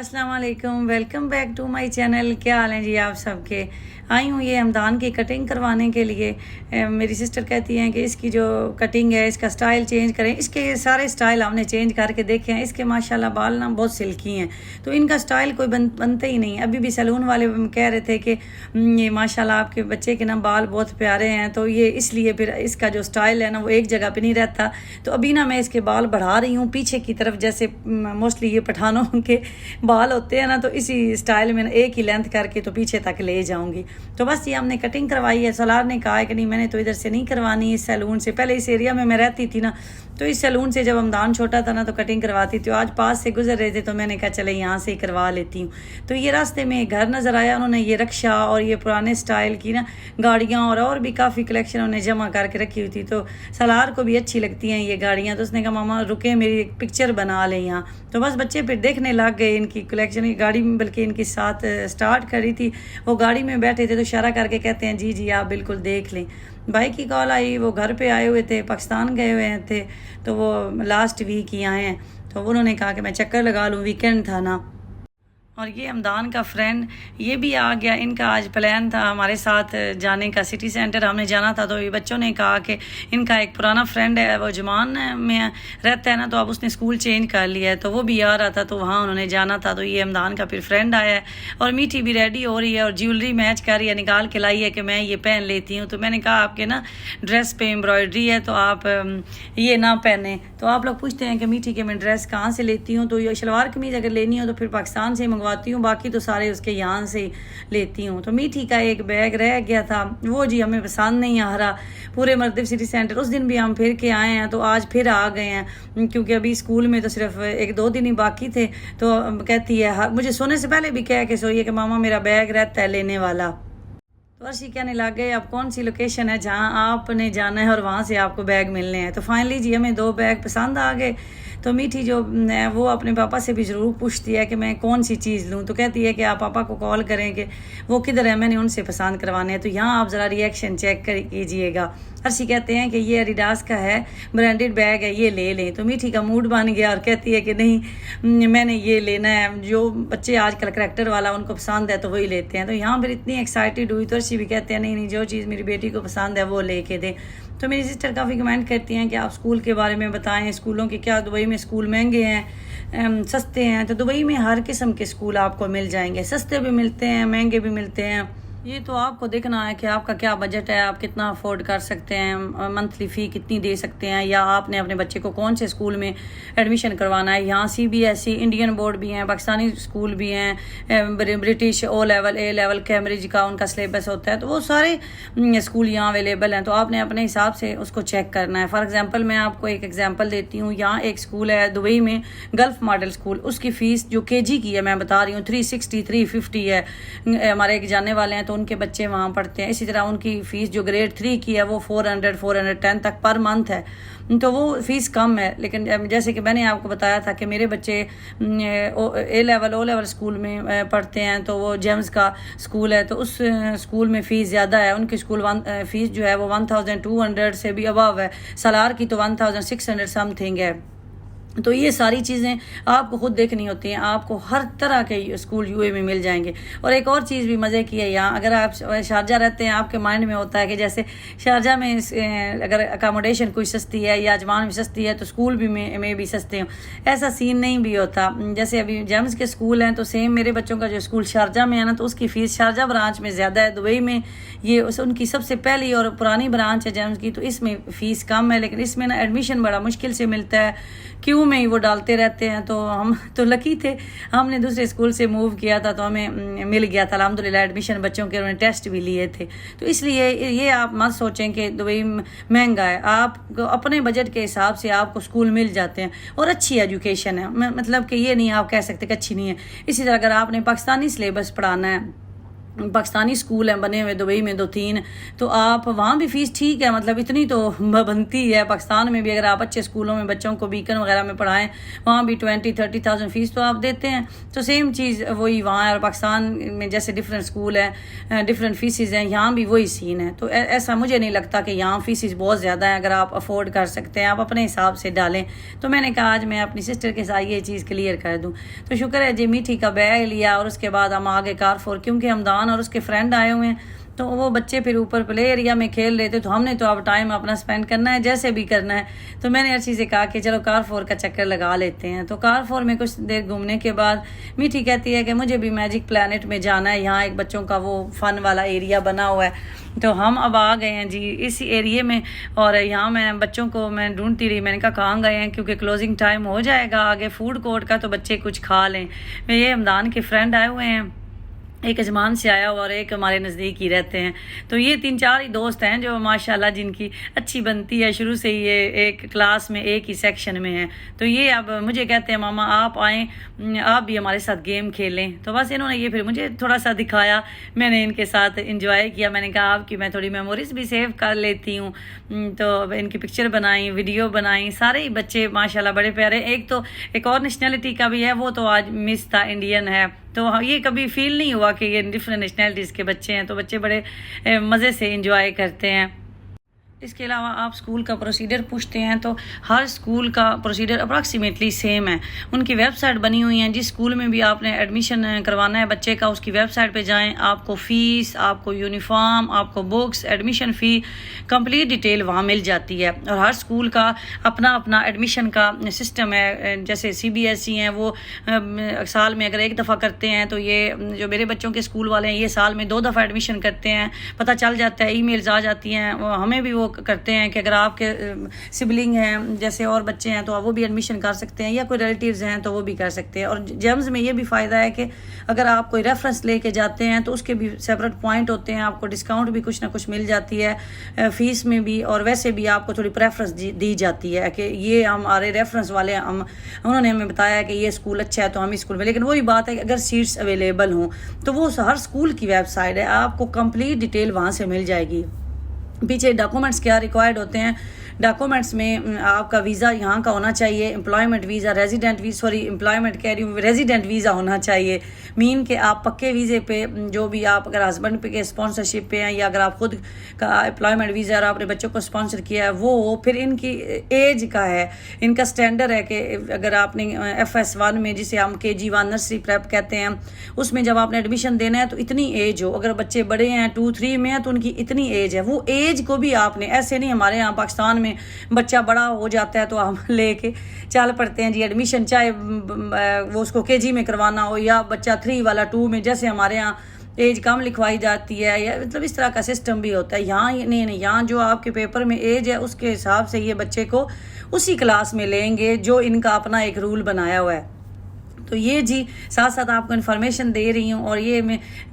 अस्सलाम वालेकुम, welcome back to my channel. क्या हाल हैं जी आप सबके। आई हूँ ये हमदान की कटिंग करवाने के लिए। मेरी सिस्टर कहती हैं कि इसकी जो कटिंग है इसका स्टाइल चेंज करें। इसके सारे स्टाइल हमने चेंज करके देखे हैं। इसके माशाल्लाह बाल ना बहुत सिल्की हैं, तो इनका स्टाइल कोई बनते ही नहीं। अभी भी सैलून वाले कह रहे थे कि ये माशाल्लाह आपके बच्चे के ना बाल बहुत प्यारे हैं, तो ये इसलिए फिर इसका जो स्टाइल है ना वो एक जगह पे नहीं रहता। तो अभी ना मैं इसके बाल बढ़ा रही हूँ पीछे की तरफ, जैसे मोस्टली ये पठानों के बाल होते हैं ना, तो इसी स्टाइल में एक ही लेंथ करके तो पीछे तक ले जाऊंगी। तो बस ये हमने कटिंग करवाई है। सलार ने कहा है कि नहीं मैंने तो इधर से नहीं करवानी, इस सैलून से। पहले इस एरिया में मैं रहती थी ना, तो इस सैलून से जब हमदान छोटा था ना तो कटिंग करवाती थी। आज पास से गुजर रहे थे तो मैंने कहा चले यहाँ से ही करवा लेती हूँ। तो ये रास्ते में घर नज़र आया, उन्होंने ये रक्षा और ये पुराने स्टाइल की ना गाड़ियाँ और भी काफ़ी कलेक्शन उन्होंने जमा करके रखी हुई थी। तो सलार को भी अच्छी लगती हैं ये गाड़ियाँ, तो उसने कहा मामा रुके मेरी एक पिक्चर बना लें यहाँ। तो बस बच्चे फिर देखने लग गए इनकी कलेक्शन। ये गाड़ी में बल्कि इनके साथ स्टार्ट करी थी, वो गाड़ी में बैठे थे तो इशारा करके कहते हैं जी जी आप बिल्कुल देख लें। भाई की कॉल आई, वो घर पे आए हुए थे, पाकिस्तान गए हुए थे, तो वो लास्ट वीक ही आए हैं। तो उन्होंने कहा कि मैं चक्कर लगा लूँ, वीकेंड था ना। और ये हमदान का फ्रेंड ये भी आ गया। इनका आज प्लान था हमारे साथ जाने का, सिटी सेंटर हमने जाना था। तो ये बच्चों ने कहा कि इनका एक पुराना फ्रेंड है, वो जमान में रहता है ना, तो अब उसने स्कूल चेंज कर लिया है, तो वो भी आ रहा था, तो वहाँ उन्होंने जाना था। तो ये हमदान का फिर फ्रेंड आया है और मीठी भी रेडी हो रही है और ज्वेलरी मैच कर रही है, निकाल के लाई है कि मैं ये पहन लेती हूँ। तो मैंने कहा आपके ना ड्रेस पे एम्ब्रॉयडरी है तो आप ये ना पहने। तो आप लोग पूछते हैं कि मीठी के मैं ड्रेस कहाँ से लेती हूँ, तो ये शलवार कमीज अगर लेनी हो तो फिर पाकिस्तान से मंगवाती हूँ, बाकी तो सारे उसके यहाँ से लेती हूँ। तो मीठी का एक बैग रह गया था, वो जी हमें पसंद नहीं आ रहा। पूरे मर्दिफ सिटी सेंटर उस दिन भी हम फिर के आए हैं, तो आज फिर आ गए हैं क्योंकि अभी स्कूल में तो सिर्फ 1-2 दिन ही बाकी थे। तो कहती है, मुझे सोने से पहले भी कह के सोई है कि मामा मेरा बैग रहता है लेने वाला। तो अर्शी कहने लग गए अब कौन सी लोकेशन है जहाँ आपने जाना है और वहाँ से आपको बैग मिलने हैं। तो फाइनली जी हमें 2 बैग पसंद आ गए। तो मीठी जो है वो अपने पापा से भी ज़रूर पूछती है कि मैं कौन सी चीज़ लूँ। तो कहती है कि आप पापा को कॉल करें कि वो किधर है, मैंने उनसे पसंद करवाने हैं। तो यहाँ आप ज़रा रिएक्शन चेक कीजिएगा। अर्शी कहते हैं कि ये एडिडास का है, ब्रांडेड बैग है, ये ले लें। तो मीठी का मूड बन गया और कहती है कि नहीं मैंने ये लेना है। जो बच्चे आजकल करैक्टर वाला उनको पसंद है तो वही लेते हैं। तो यहाँ पर इतनी एक्साइटेड हुई तो अर्शी भी कहते हैं नहीं नहीं जो चीज़ मेरी बेटी को पसंद है वो लेके दे। तो मेरी सिस्टर काफ़ी कमेंट करती हैं कि आप स्कूल के बारे में बताएं, स्कूलों के क्या दुबई में स्कूल महंगे हैं सस्ते हैं। तो दुबई में हर किस्म के स्कूल आपको मिल जाएंगे, सस्ते भी मिलते हैं महंगे भी मिलते हैं। ये तो आपको देखना है कि आपका क्या बजट है, आप कितना अफोर्ड कर सकते हैं, मंथली फ़ी कितनी दे सकते हैं, या आपने अपने बच्चे को कौन से स्कूल में एडमिशन करवाना है। यहाँ CBSE इंडियन बोर्ड भी हैं, पाकिस्तानी स्कूल भी हैं, British O level A level Cambridge का उनका सिलेबस होता है। तो वो सारे स्कूल यहाँ अवेलेबल हैं, तो आपने अपने हिसाब से उसको चेक करना है। फॉर एग्जाम्पल मैं आपको एक एग्जाम्पल देती हूँ। यहाँ एक स्कूल है दुबई में, गल्फ मॉडल स्कूल, उसकी फ़ीस जो KG की है मैं बता रही हूँ 360 350 है। हमारे एक जानने वाले हैं तो उनके बच्चे वहाँ पढ़ते हैं। इसी तरह उनकी फ़ीस जो ग्रेड 3 की है वो 400 410 तक पर मंथ है, तो वो फ़ीस कम है। लेकिन जैसे कि मैंने आपको बताया था कि मेरे बच्चे A level O level school में पढ़ते हैं, तो वो जेम्स का स्कूल है, तो उस स्कूल में फ़ीस ज़्यादा है। उनकी स्कूल फ़ीस जो है वो 1200 से भी अबव है। सलार की तो 1600 समथिंग है। तो ये सारी चीज़ें आपको खुद देखनी होती हैं। आपको हर तरह के स्कूल UAE में मिल जाएंगे। और एक और चीज़ भी मज़े की है यहाँ, अगर आप शारजा रहते हैं आपके माइंड में होता है कि जैसे शारजा में अगर अकामोडेशन कोई सस्ती है या अजमान भी सस्ती है तो स्कूल भी में भी सस्ते हों, ऐसा सीन नहीं भी होता। जैसे अभी जेम्स के स्कूल हैं तो सेम मेरे बच्चों का जो स्कूल शारजा में है ना, तो उसकी फ़ीस शारजा ब्रांच में ज़्यादा है। दुबई में ये उनकी सबसे पहली और पुरानी ब्रांच है जेम्स की, तो इसमें फ़ीस कम है। लेकिन इसमें ना एडमिशन बड़ा मुश्किल से मिलता है, क्यों में ही वो डालते रहते हैं। तो हम तो लकी थे, हमने दूसरे स्कूल से मूव किया था तो हमें मिल गया था अल्हम्दुलिल्लाह एडमिशन बच्चों के, उन्होंने टेस्ट भी लिए थे। तो इसलिए ये आप मत सोचें कि दुबई महंगा है। आप अपने बजट के हिसाब से आपको स्कूल मिल जाते हैं और अच्छी एजुकेशन है। मतलब कि ये नहीं आप कह सकते कि अच्छी नहीं है। इसी तरह अगर आपने पाकिस्तानी सिलेबस पढ़ाना है पाकिस्तानी स्कूल हैं बने हुए दुबई में 2-3, तो आप वहाँ भी फ़ीस ठीक है, मतलब इतनी तो बनती है। पाकिस्तान में भी अगर आप अच्छे स्कूलों में बच्चों को बीकन वगैरह में पढ़ाएं, वहाँ भी 20-30,000 फ़ीस तो आप देते हैं। तो सेम चीज़ वही वहाँ है, और पाकिस्तान में जैसे डिफरेंट स्कूल हैं, डिफरेंट फ़ीसेस हैं, यहाँ भी वही सीन है। तो ऐसा मुझे नहीं लगता कि यहाँ फ़ीसेस बहुत ज़्यादा हैं। अगर आप अफोर्ड कर सकते हैं, आप अपने हिसाब से डालें। तो मैंने कहा आज मैं अपनी सिस्टर के साथ ये चीज़ क्लियर कर दूँ। तो शुक्र है जी, मीठी का बैग लिया और उसके बाद हम आगे कारफोर, क्योंकि हमदान और उसके फ्रेंड आए हुए हैं, तो वो बच्चे फिर ऊपर प्ले एरिया में खेल रहे थे। तो हमने तो अब टाइम अपना स्पेंड करना है, जैसे भी करना है। तो मैंने अर्शी से कहा कि चलो कार4 का चक्कर लगा लेते हैं। तो कार4 में कुछ देर घूमने के बाद मीठी कहती है कि मुझे भी मैजिक प्लैनेट में जाना है, यहाँ एक बच्चों का वो फन वाला एरिया बना हुआ है। तो हम अब आ गए हैं जी इस एरिए में, और यहाँ मैं बच्चों को मैं ढूंढती रही। मैंने कहा कहाँ गए हैं, क्योंकि क्लोजिंग टाइम हो जाएगा आगे फूड कोर्ट का, तो बच्चे कुछ खा लें। ये हमदान के फ्रेंड आए हुए हैं, एक अजमान से आया और एक हमारे नज़दीक ही रहते हैं। तो ये 3-4 ही दोस्त हैं जो माशाल्लाह जिनकी अच्छी बनती है, शुरू से ही ये एक क्लास में एक ही सेक्शन में है। तो ये अब मुझे कहते हैं मामा आप आएँ, आप भी हमारे साथ गेम खेलें। तो बस इन्होंने ये फिर मुझे थोड़ा सा दिखाया, मैंने इनके साथ इंजॉय किया। मैंने कहा आपकी मैं थोड़ी मेमोरीज़ भी सेव कर लेती हूँ। तो इनकी पिक्चर बनाई, वीडियो बनाई। सारे ही बच्चे माशाल्लाह बड़े प्यारे। एक और नेशनलिटी का भी है, वो तो आज मिस था, इंडियन है। तो ये कभी फील नहीं हुआ कि ये डिफरेंट नेशनलिटीज़ के बच्चे हैं। तो बच्चे बड़े मज़े से इंजॉय करते हैं। इसके अलावा आप स्कूल का प्रोसीजर पूछते हैं, तो हर स्कूल का प्रोसीजर अप्रॉक्सीमेटली सेम है। उनकी वेबसाइट बनी हुई है। जिस स्कूल में भी आपने एडमिशन करवाना है बच्चे का, उसकी वेबसाइट पे जाएं, आपको फ़ीस, आपको यूनिफॉर्म, आपको बुक्स, एडमिशन फ़ी, कंप्लीट डिटेल वहाँ मिल जाती है। और हर स्कूल का अपना अपना एडमिशन का सिस्टम है। जैसे CBSE हैं, वो साल में अगर एक दफ़ा करते हैं, तो ये जो मेरे बच्चों के स्कूल वाले हैं, ये साल में 2 दफ़ा एडमिशन करते हैं। पता चल जाता है, ईमेल्स आ जाती हैं, हमें भी वो करते हैं कि अगर आपके सिबलिंग हैं जैसे और बच्चे हैं, तो वो भी एडमिशन कर सकते हैं, या कोई रिलेटिव्स हैं तो वो भी कर सकते हैं। और जेम्स में ये भी फ़ायदा है कि अगर आप कोई रेफरेंस लेके जाते हैं, तो उसके भी सेपरेट पॉइंट होते हैं, आपको डिस्काउंट भी कुछ ना कुछ मिल जाती है फ़ीस में भी। और वैसे भी आपको थोड़ी प्रेफरेंस दी जाती है कि ये हमारे रेफरेंस वाले उन्होंने हमें बताया कि ये स्कूल अच्छा है, तो हम इस स्कूल में। लेकिन वही बात है कि अगर सीट्स अवेलेबल हों, तो वो हर स्कूल की वेबसाइट है, आपको कंप्लीट डिटेल वहाँ से मिल जाएगी। पीछे डॉक्यूमेंट्स क्या रिक्वायर्ड होते हैं, डॉक्यूमेंट्स में आपका वीज़ा यहाँ का होना चाहिए, एम्प्लॉयमेंट वीज़ा, एम्प्लॉयमेंट कह रही हूँ, रेजिडेंट वीज़ा होना चाहिए। मीन के आप पक्के वीज़े पे, जो भी आप अगर हस्बैंड पे के स्पॉन्सरशिप पे हैं, या अगर आप खुद का एम्प्लॉयमेंट वीज़ा और आपने बच्चों को स्पॉन्सर किया है वो, फिर इनकी एज का है, इनका स्टैंडर्ड है कि अगर आपने FS1 में, जिसे हम KG1 नर्सरी प्रेप कहते हैं, उसमें जब आपने एडमिशन देना है तो इतनी एज हो। अगर बच्चे बड़े हैं 2-3 में हैं तो उनकी इतनी एज है। वो एज को भी आपने, ऐसे नहीं हमारे यहाँ पाकिस्तान में बच्चा बड़ा हो जाता है तो हम लेके चल पड़ते हैं जी एडमिशन, चाहे वो उसको KG में करवाना हो, या बच्चा 3 वाला 2 में, जैसे हमारे यहाँ एज कम लिखवाई जाती है, या मतलब इस तरह का सिस्टम भी होता है। यहाँ नहीं, यहाँ जो आपके पेपर में एज है उसके हिसाब से ये बच्चे को उसी क्लास में लेंगे जो इनका अपना एक रूल बनाया हुआ है। तो ये जी साथ साथ आपको इन्फॉर्मेशन दे रही हूँ। और ये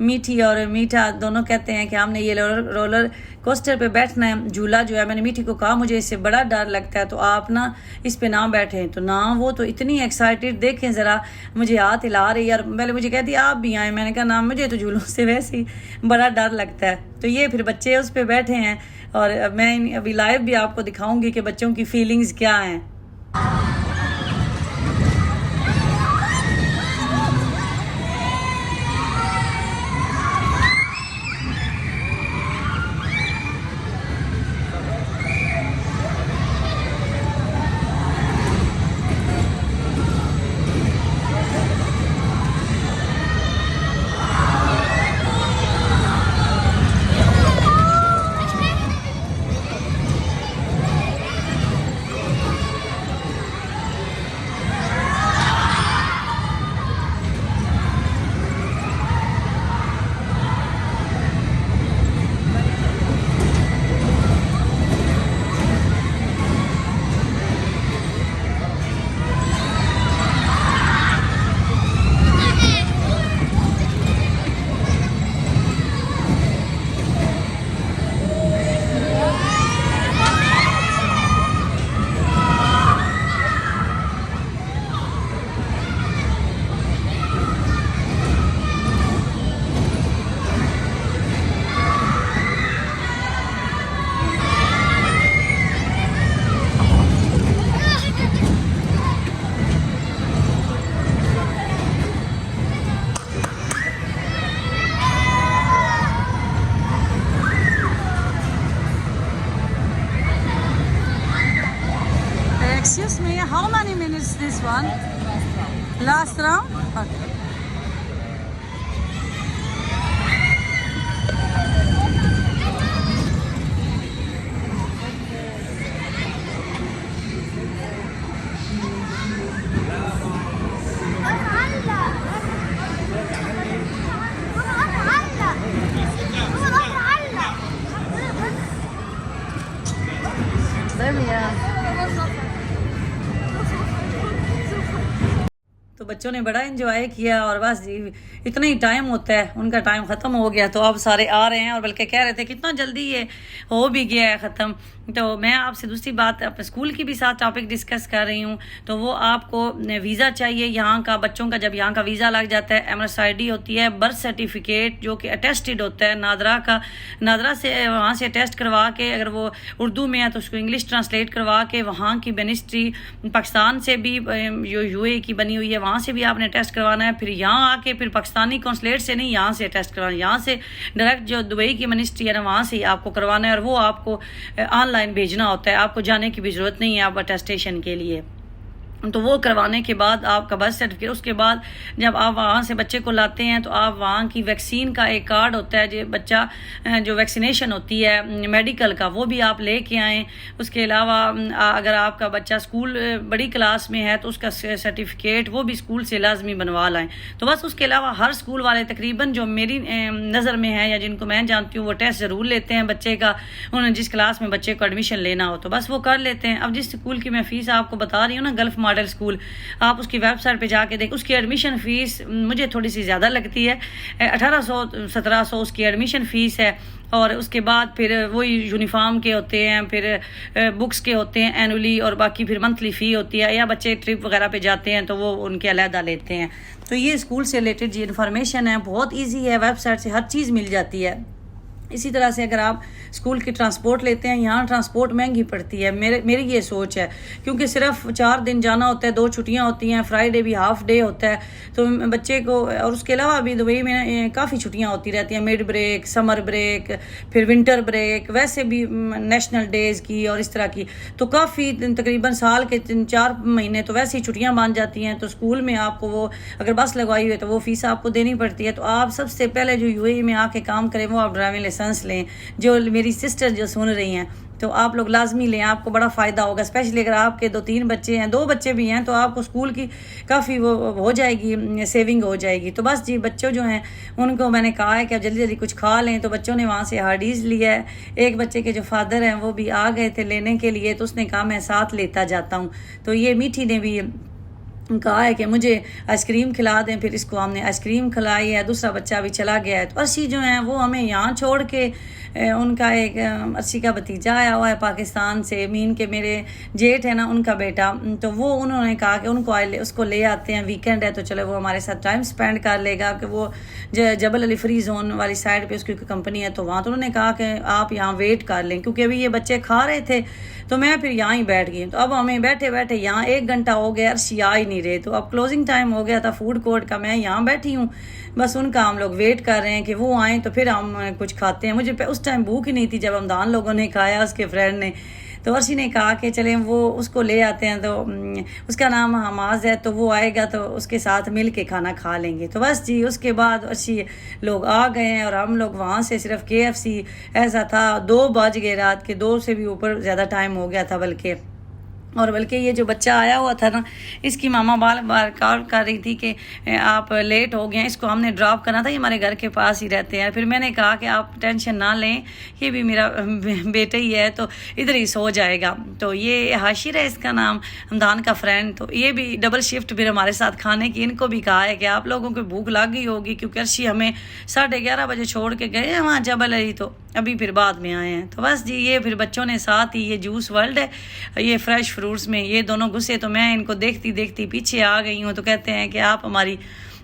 मीठी और मीठा दोनों कहते हैं कि हमने ये रोलर कोस्टर पे बैठना है, झूला जो है। मैंने मीठी को कहा मुझे इससे बड़ा डर लगता है, तो आप ना इस पे ना बैठें। तो ना वो तो इतनी एक्साइटेड, देखें ज़रा, मुझे हाथ हिला रही यार। पहले मुझे कहती आप भी आए, मैंने कहा ना मुझे तो झूलों से वैसे ही बड़ा डर लगता है। तो ये फिर बच्चे उस पर बैठे हैं, और मैं अभी लाइव भी आपको दिखाऊँगी कि बच्चों की फीलिंग्स क्या हैं। Excuse me, how many minutes this one? Last round? Okay. There we are. तो बच्चों ने बड़ा एंजॉय किया और बस जी इतना ही टाइम होता है, उनका टाइम ख़त्म हो गया तो अब सारे आ रहे हैं और बल्कि कह रहे थे कितना जल्दी ये हो भी गया है ख़त्म। तो मैं आपसे दूसरी बात अपने स्कूल की भी साथ टॉपिक डिस्कस कर रही हूँ। तो वो आपको वीज़ा चाहिए यहाँ का, बच्चों का जब यहाँ का वीज़ा लग जाता है, MSID होती है, बर्थ सर्टिफिकेट जो कि अटेस्टेड होता है नादरा का, नादरा से वहाँ से अटेस्ट करवा के, अगर वो उर्दू में है तो उसको इंग्लिश ट्रांसलेट करवा के, वहाँ की मिनिस्ट्री पाकिस्तान से भी जो UAE की बनी हुई है वहाँ से भी आपने टेस्ट करवाना है। फिर यहाँ आके फिर पाकिस्तानी कौंसलेट से नहीं, यहाँ से टेस्ट करवाना, यहाँ से डायरेक्ट जो दुबई की मिनिस्ट्री है ना वहाँ से ही आपको करवाना है और वो आपको ऑनलाइन भेजना होता है, आपको जाने की भी ज़रूरत नहीं है आप अटेस्टेशन के लिए। तो वो करवाने के बाद आपका बर्थ सर्टिफिकेट, उसके बाद जब आप वहाँ से बच्चे को लाते हैं तो आप वहाँ की वैक्सीन का एक कार्ड होता है जो बच्चा जो वैक्सीनेशन होती है मेडिकल का वो भी आप लेके आएँ। उसके अलावा अगर आपका बच्चा स्कूल बड़ी क्लास में है तो उसका सर्टिफिकेट वो भी स्कूल से लाजमी बनवा लाएँ। तो बस उसके अलावा हर स्कूल वाले तकरीबन जो मेरी नज़र में है या जिनको मैं जानती हूँ वो टेस्ट ज़रूर लेते हैं बच्चे का, उन्होंने जिस क्लास में बच्चे को एडमिशन लेना हो तो बस वो कर लेते हैं। अब जिस स्कूल की मैं फ़ीस आपको बता रही हूँ ना, गल्फ मॉडल स्कूल, आप उसकी वेबसाइट पे जाके देख, उसकी एडमिशन फ़ीस मुझे थोड़ी सी ज़्यादा लगती है, 1800-1700 उसकी एडमिशन फ़ीस है। और उसके बाद फिर वही यूनिफॉर्म के होते हैं, फिर बुक्स के होते हैं एनुअली, और बाकी फिर मंथली फ़ी होती है, या बच्चे ट्रिप वगैरह पे जाते हैं तो वो उनके अलहदा लेते हैं। तो ये स्कूल से रिलेटेड जी इन्फॉर्मेशन है, बहुत ईजी है, वेबसाइट से हर चीज़ मिल जाती है। इसी तरह से अगर आप स्कूल की ट्रांसपोर्ट लेते हैं, यहाँ ट्रांसपोर्ट महंगी पड़ती है, मेरी ये सोच है, क्योंकि सिर्फ 4 दिन जाना होता है, 2 छुट्टियाँ होती हैं, फ्राइडे भी हाफ डे होता है तो बच्चे को, और उसके अलावा भी दुबई में काफ़ी छुट्टियाँ होती रहती हैं, मिड ब्रेक, समर ब्रेक, फिर विंटर ब्रेक, वैसे भी नेशनल डेज़ की और इस तरह की, तो काफ़ी तकरीबन साल के 3-4 महीने तो वैसे ही छुट्टियाँ बन जाती हैं। तो स्कूल में आपको वो अगर बस लगवाई हुई है तो वो फ़ीस आपको देनी पड़ती है। तो आप सबसे पहले जो UAE में आके काम करें वो आप ड्राइविंग लाइसेंस लें। जो मेरी सिस्टर जो सुन रही हैं तो आप लोग लाजमी लें, आपको बड़ा फ़ायदा होगा, स्पेशली अगर आपके 2-3 बच्चे हैं, 2 बच्चे भी हैं तो आपको स्कूल की काफ़ी वो हो जाएगी, सेविंग हो जाएगी। तो बस जी बच्चों जो हैं उनको मैंने कहा है कि आप जल्दी जल्दी कुछ खा लें, तो बच्चों ने वहाँ से हार्डीज़ लिया है। एक बच्चे के जो फादर हैं वो भी आ गए थे लेने के लिए, तो उसने कहा मैं साथ लेता जाता हूँ। तो ये मीठी ने भी कहा है कि मुझे आइसक्रीम खिला दें, फिर इसको हमने आइसक्रीम खिलाई है। दूसरा बच्चा भी चला गया है। तो अर्शी जो है वो हमें यहाँ छोड़ के, उनका एक अर्शी का भतीजा आया हुआ है पाकिस्तान से, मीन के मेरे जेठ है ना उनका बेटा, तो वो उन्होंने कहा कि उसको ले आते हैं, वीकेंड है तो चलो वो हमारे साथ टाइम स्पेंड कर लेगा, कि वो जबल अली फ्री जोन वाली साइड पे उसकी कंपनी है तो वहाँ, तो उन्होंने कहा कि आप यहाँ वेट कर लें, क्योंकि अभी ये बच्चे खा रहे थे तो मैं फिर यहाँ ही बैठ गई। तो अब हमें बैठे बैठे यहाँ 1 घंटा हो गया, अर्शी आ ही नहीं रहे, तो अब क्लोजिंग टाइम हो गया था फूड कोर्ट का, मैं यहाँ बैठी हूँ, बस उनका हम लोग वेट कर रहे हैं कि वो आएँ तो फिर हम कुछ खाते हैं। मुझे उस टाइम भूख ही नहीं थी जब हमदान लोगों ने खाया, उसके फ्रेंड ने, तो अर्शी ने कहा कि चलें वो उसको ले आते हैं, तो उसका नाम हमाज है, तो वो आएगा तो उसके साथ मिल के खाना खा लेंगे। तो बस जी उसके बाद अर्शी लोग आ गए हैं और हम लोग वहाँ से सिर्फ KFC, ऐसा था 2 बज गए, रात के 2 से भी ऊपर ज़्यादा टाइम हो गया था बल्कि ये जो बच्चा आया हुआ था ना, इसकी मामा बार बार कॉल कर रही थी कि आप लेट हो गए, इसको हमने ड्रॉप करना था, ये हमारे घर के पास ही रहते हैं। फिर मैंने कहा कि आप टेंशन ना लें, ये भी मेरा बेटा ही है तो इधर ही सो जाएगा। तो ये हाशिर है इसका नाम, हमदान का फ्रेंड, तो ये भी डबल शिफ्ट फिर हमारे साथ खाने की, इनको भी कहा है कि आप लोगों को भूख लग गई होगी, क्योंकि अर्शी हमें 11:30 बजे छोड़ के गए हैं वहाँ जबल अली, तो अभी फिर बाद में आए हैं। तो बस जी ये फिर बच्चों ने साथ ही, ये जूस वर्ल्ड है, ये फ्रेश फ्रूट्स में ये दोनों घुसे, तो मैं इनको देखती देखती पीछे आ गई हूँ। तो कहते हैं कि आप हमारी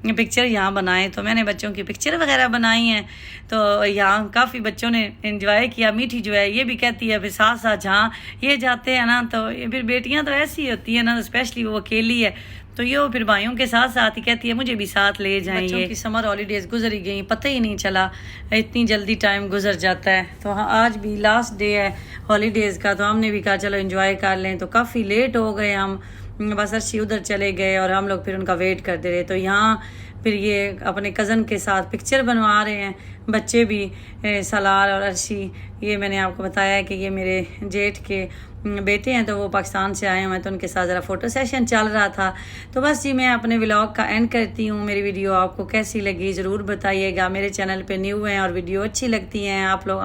पिक्चर यहाँ बनाएं। तो मैंने बच्चों की पिक्चर वगैरह बनाई हैं। तो यहाँ काफ़ी बच्चों ने एंजॉय किया। मीठी जो है ये भी कहती है फिर साथ साथ जहाँ ये जाते हैं ना, तो ये फिर बेटियाँ तो ऐसी होती है ना, स्पेशली वो अकेली है, तो ये फिर भाइयों के साथ साथ ही कहती है मुझे भी साथ ले जाएं। बच्चों की समर हॉलीडेज़ गुजर ही गई, पता ही नहीं चला, इतनी जल्दी टाइम गुजर जाता है। तो हाँ, आज भी लास्ट डे है हॉलीडेज़ का, तो हमने भी कहा चलो एंजॉय कर लें। तो काफ़ी लेट हो गए हम, बस अर्शी उधर चले गए और हम लोग फिर उनका वेट करते रहे। तो यहाँ फिर ये अपने कज़न के साथ पिक्चर बनवा रहे हैं बच्चे भी, सलार और अर्शी। ये मैंने आपको बताया है कि ये मेरे जेठ के बेटे हैं, तो वो पाकिस्तान से आए हुए हैं, तो उनके साथ ज़रा फ़ोटो सेशन चल रहा था। तो बस जी मैं अपने व्लॉग का एंड करती हूँ। मेरी वीडियो आपको कैसी लगी ज़रूर बताइएगा। मेरे चैनल पे न्यू हैं और वीडियो अच्छी लगती हैं आप लोग,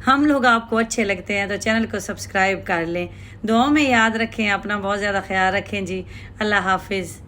हम लोग आपको अच्छे लगते हैं, तो चैनल को सब्सक्राइब कर लें। दुआओं में याद रखें, अपना बहुत ज़्यादा ख्याल रखें जी। अल्लाह हाफिज़।